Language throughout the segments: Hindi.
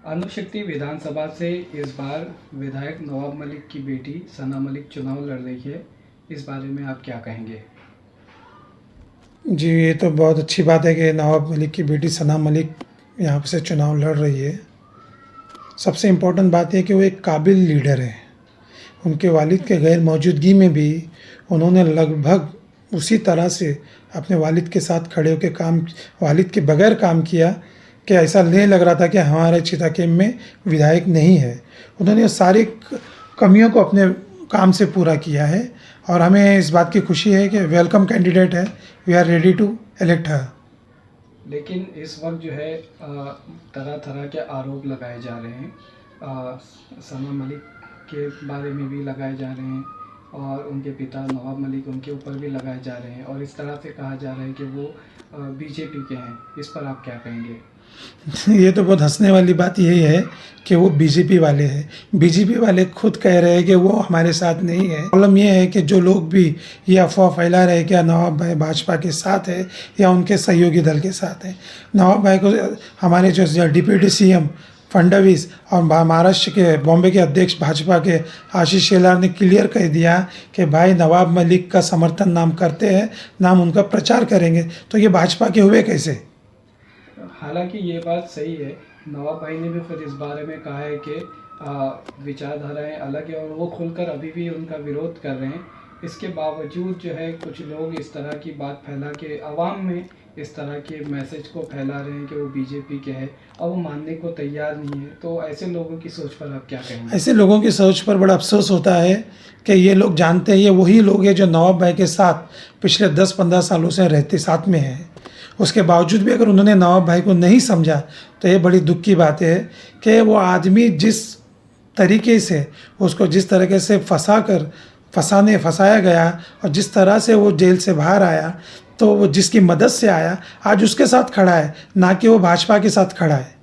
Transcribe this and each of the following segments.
अणुशक्ति विधानसभा से इस बार विधायक नवाब मलिक की बेटी सना मलिक चुनाव लड़ रही है। इस बारे में आप क्या कहेंगे? जी, ये तो बहुत अच्छी बात है कि नवाब मलिक की बेटी सना मलिक यहाँ से चुनाव लड़ रही है। सबसे इम्पोर्टेंट बात यह कि वो एक काबिल लीडर है। उनके वालिद के गैर मौजूदगी में भी उन्होंने लगभग उसी तरह से अपने वालिद के साथ खड़े होकर वालिद के बगैर काम किया कि ऐसा नहीं लग रहा था कि हमारे चिताकेम में विधायक नहीं है। उन्होंने सारी कमियों को अपने काम से पूरा किया है और हमें इस बात की खुशी है कि वेलकम कैंडिडेट है। We are ready to elect her. लेकिन इस वक्त जो है तरह तरह के आरोप लगाए जा रहे हैं। सना मलिक के बारे में भी लगाए जा रहे हैं और उनके पिता नवाब मलिक उनके ऊपर भी लगाए जा रहे हैं और इस तरह से कहा जा रहा है कि वो बीजेपी के हैं। इस पर आप क्या कहेंगे? ये तो बहुत हंसने वाली बात यही है कि वो बीजेपी वाले हैं। बीजेपी वाले खुद कह रहे हैं कि वो हमारे साथ नहीं है। प्रॉब्लम ये है कि जो लोग भी ये अफवाह फैला रहे हैं कि नवाब भाई भाजपा के साथ है या उनके सहयोगी दल के साथ है। नवाब भाई को हमारे जो डिप्यूटी सीएम फडणवीस और महाराष्ट्र के बॉम्बे के अध्यक्ष भाजपा के आशीष शेलार ने क्लियर कह दिया कि भाई नवाब मलिक का समर्थन नाम करते हैं, नाम उनका प्रचार करेंगे। तो ये भाजपा के हुए कैसे? हालांकि ये बात सही है। नवाब भाई ने भी खुद इस बारे में कहा है कि विचारधाराएं अलग है और वो खुलकर अभी भी उनका विरोध कर रहे हैं। इसके बावजूद जो है कुछ लोग इस तरह की बात फैला के आवाम में इस तरह के मैसेज को फैला रहे हैं कि वो बीजेपी के हैं और वो मानने को तैयार नहीं है। तो ऐसे लोगों की सोच पर आप क्या कहेंगे? ऐसे लोगों की सोच पर बड़ा अफसोस होता है कि ये लोग जानते हैं ये वही लोग हैं जो नवाब भाई के साथ पिछले 10-15 सालों से रहते साथ में हैं। उसके बावजूद भी अगर उन्होंने नवाब भाई को नहीं समझा तो ये बड़ी दुख की बात है कि वो आदमी जिस तरीके से उसको जिस तरीके से फंसाया गया और जिस तरह से वो जेल से बाहर आया, तो वो जिसकी मदद से आया आज उसके साथ खड़ा है, ना कि वो भाजपा के साथ खड़ा है।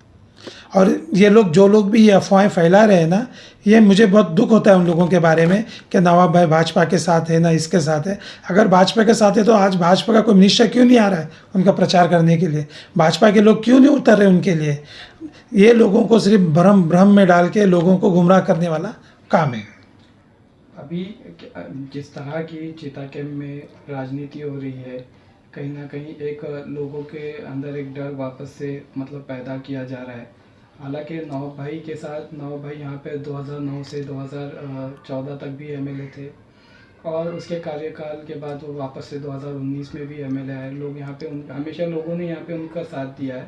और ये लोग जो लोग भी ये अफवाहें फैला रहे हैं ना, ये मुझे बहुत दुख होता है उन लोगों के बारे में कि नवाब भाई भाजपा के साथ है ना इसके साथ है। अगर भाजपा के साथ है तो आज भाजपा का कोई मिनिस्टर क्यों नहीं आ रहा है उनका प्रचार करने के लिए? भाजपा के लोग क्यों नहीं उतर रहे उनके लिए? ये लोगों को सिर्फ भ्रम में डाल के लोगों को गुमराह करने वाला काम है। अभी जिस तरह की चिताकेम में राजनीति हो रही है, कहीं ना कहीं एक लोगों के अंदर एक डर वापस से पैदा किया जा रहा है। हालांकि नवाब भाई यहाँ पे 2009 से 2014 तक भी एमएलए थे और उसके कार्यकाल के बाद वो वापस से 2019 में भी एमएलए आए। लोग यहाँ पे हमेशा लोगों ने यहाँ पे उनका साथ दिया है।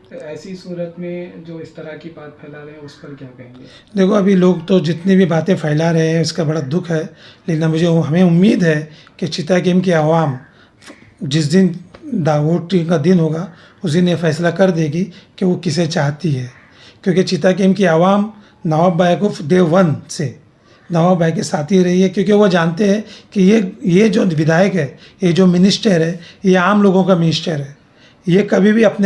तो ऐसी सूरत में जो इस तरह की बात फैला रहे हैं उस पर क्या कहेंगे? देखो, अभी लोग तो जितनी भी बातें फैला रहे हैं उसका बड़ा दुख है, लेकिन हमें उम्मीद है कि चिताकेम की आवाम जिस दिन वोटिंग का दिन होगा उस दिन ये फैसला कर देगी कि वो किसे चाहती है। क्योंकि चिताकेम की आवाम नवाब भाई को डे वन से नवाब भाई के साथ ही रही है, क्योंकि वो जानते हैं कि ये जो विधायक है, ये जो मिनिस्टर है, ये आम लोगों का मिनिस्टर है। ये कभी भी आप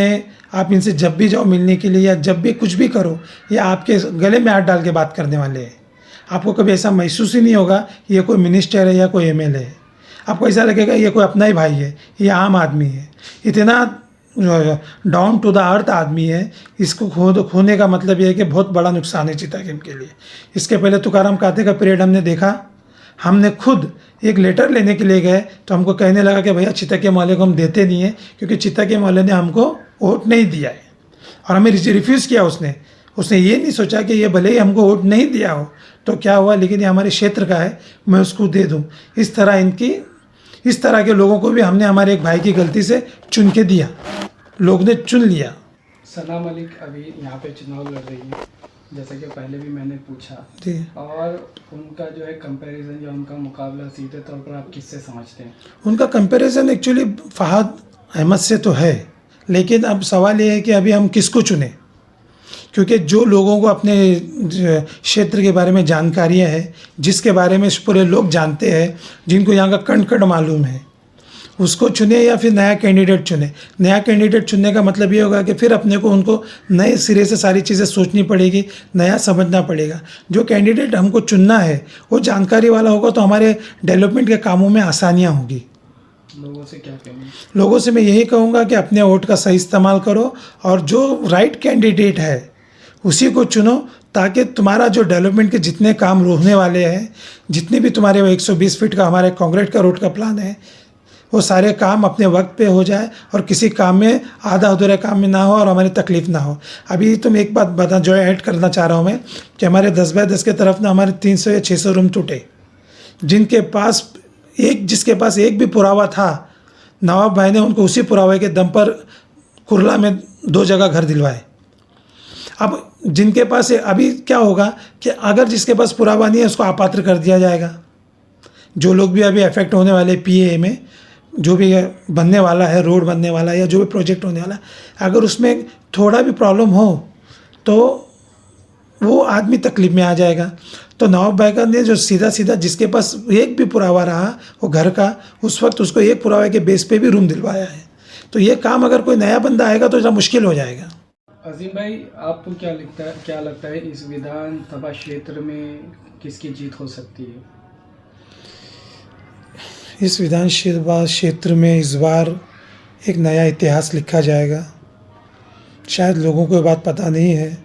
इनसे जब भी जाओ मिलने के लिए या जब भी कुछ भी करो, ये आपके गले में हाथ डाल के बात करने वाले हैं। आपको कभी ऐसा महसूस ही नहीं होगा कि ये कोई मिनिस्टर है या कोई एमएलए है। आपको ऐसा लगेगा ये कोई अपना ही भाई है, ये आम आदमी है। इतना डाउन टू द अर्थ आदमी है। इसको खोने का मतलब ये है कि बहुत बड़ा नुकसान है चिताकेम के लिए। इसके पहले तुकाराम काते का पीरियड हमने देखा। हमने खुद एक लेटर लेने के लिए गए तो हमको कहने लगा कि भैया चिताकेम वाले को हम देते नहीं हैं, क्योंकि चिताकेम वाले ने हमको वोट नहीं दिया है और हमें रिफ्यूज़ किया। उसने ये नहीं सोचा कि ये भले ही हमको वोट नहीं दिया हो तो क्या हुआ, लेकिन ये हमारे क्षेत्र का है, मैं उसको दे दूँ। इस तरह के लोगों को भी हमने हमारे एक भाई की गलती से चुन के दिया, लोग ने चुन लिया। सना मलिक अभी यहाँ पे चुनाव लड़ रही है, जैसा कि पहले भी मैंने पूछा, और उनका जो है कंपैरिजन या उनका मुकाबला सीधे तौर पर आप किससे समझते हैं? उनका कंपैरिजन एक्चुअली फहाद अहमद से तो है, लेकिन अब सवाल ये है कि अभी हम किसको चुनें, क्योंकि जो लोगों को अपने क्षेत्र के बारे में जानकारियाँ हैं, जिसके बारे में पूरे लोग जानते हैं, जिनको यहाँ का कण मालूम है, उसको चुने या फिर नया कैंडिडेट चुने। नया कैंडिडेट चुनने का मतलब ये होगा कि फिर अपने को उनको नए सिरे से सारी चीज़ें सोचनी पड़ेगी, नया समझना पड़ेगा। जो कैंडिडेट हमको चुनना है वो जानकारी वाला होगा तो हमारे डेवलपमेंट के कामों में आसानियाँ होगी। लोगों से क्या कहेंगे? लोगों से मैं यही कहूँगा कि अपने वोट का सही इस्तेमाल करो और जो राइट कैंडिडेट है उसी को चुनो, ताकि तुम्हारा जो डेवलपमेंट के जितने काम होने वाले हैं, जितने भी तुम्हारे 120 फीट का हमारे कंक्रीट का रोड का प्लान है, वो सारे काम अपने वक्त पे हो जाए और किसी काम में आधा अधूरे काम में ना हो और हमारी तकलीफ़ ना हो। अभी तुम एक बात बता जो ऐड करना चाह रहा हूँ मैं, कि हमारे 10 बाय 10 के तरफ ना हमारे 300 या 600 रूम टूटे, जिसके पास एक भी पुरावा था, नवाब भाई ने उनको उसी पुरावे के दम पर कुरला में 2 जगह घर दिलवाए। अब जिनके पास अभी क्या होगा कि अगर जिसके पास पुरावा नहीं है उसको अपात्र कर दिया जाएगा। जो लोग भी अभी अफेक्ट होने वाले पीए में, जो भी बनने वाला है, रोड बनने वाला है या जो भी प्रोजेक्ट होने वाला है, अगर उसमें थोड़ा भी प्रॉब्लम हो तो वो आदमी तकलीफ में आ जाएगा। तो नवाब भाई का ने जो सीधा जिसके पास एक भी पुरावा रहा वो घर का, उस वक्त उसको एक पुरावे के बेस पे भी रूम दिलवाया है। तो ये काम अगर कोई नया बंदा आएगा तो ज़रा मुश्किल हो जाएगा। अजीम भाई, आपको क्या लगता है इस विधानसभा क्षेत्र में किसकी जीत हो सकती है? इस विधानसभा क्षेत्र में इस बार एक नया इतिहास लिखा जाएगा। शायद लोगों को ये बात पता नहीं है,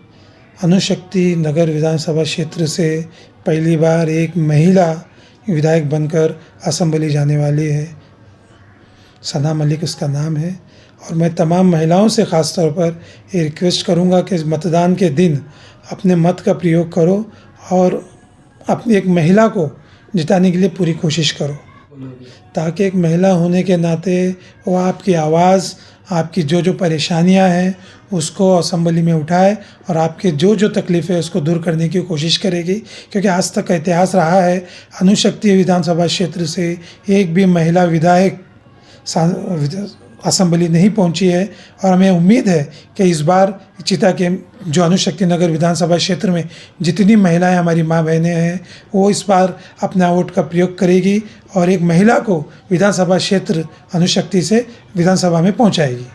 अणुशक्ति नगर विधानसभा क्षेत्र से पहली बार एक महिला विधायक बनकर असेंबली जाने वाली है। सना मलिक उसका नाम है। और मैं तमाम महिलाओं से ख़ास तौर पर ये रिक्वेस्ट करूँगा कि मतदान के दिन अपने मत का प्रयोग करो और अपनी एक महिला को जिताने के लिए पूरी कोशिश करो, ताकि एक महिला होने के नाते वो आपकी आवाज़, आपकी जो परेशानियां हैं उसको असेंबली में उठाए और आपके जो तकलीफ़ है उसको दूर करने की कोशिश करेगी। क्योंकि आज तक का इतिहास रहा है, अणुशक्ति विधानसभा क्षेत्र से एक भी महिला विधायक असेंबली नहीं पहुंची है। और हमें उम्मीद है कि इस बार चिता के जो अणुशक्ति नगर विधानसभा क्षेत्र में जितनी महिलाएं हमारी माँ बहनें हैं वो इस बार अपना वोट का प्रयोग करेगी और एक महिला को विधानसभा क्षेत्र अणुशक्ति से विधानसभा में पहुंचाएगी।